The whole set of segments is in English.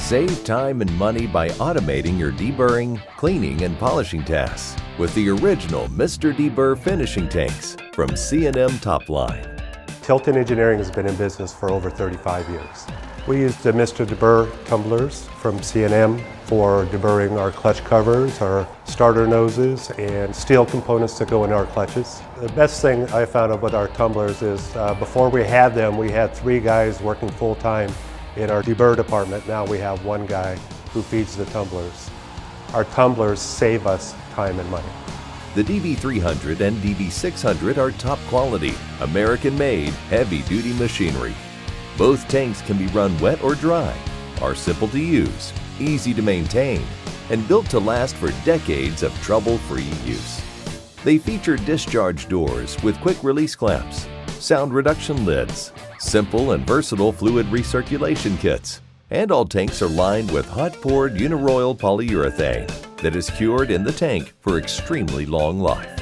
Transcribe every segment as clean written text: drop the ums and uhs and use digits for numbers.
Save time and money by automating your deburring, cleaning, and polishing tasks with the original Mr. Deburr finishing tanks from C&amp Topline. Tilton Engineering has been in business for over 35 years. We use the Mr. Deburr tumblers from C&amp for deburring our clutch covers, our starter noses, and steel components that go in our clutches. The best thing I found about our tumblers is before we had them, we had 3 guys working full-time in our deburr department. Now we have 1 guy who feeds the tumblers. Our tumblers save us time and money. The DB300 and DB600 are top quality, American-made, heavy-duty machinery. Both tanks can be run wet or dry, are simple to use, easy to maintain, and built to last for decades of trouble-free use. They feature discharge doors with quick release clamps, sound reduction lids, simple and versatile fluid recirculation kits, and all tanks are lined with hot-poured uniroyal polyurethane that is cured in the tank for extremely long life.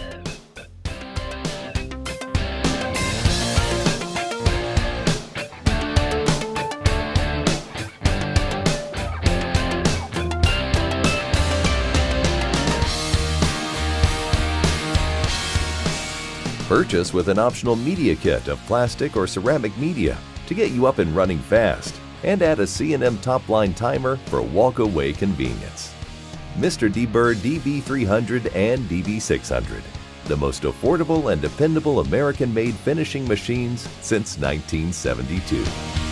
Purchase with an optional media kit of plastic or ceramic media to get you up and running fast, and add a C&amp Topline timer for walk-away convenience. Mr. Deburr DB300 and DB600, the most affordable and dependable American-made finishing machines since 1972.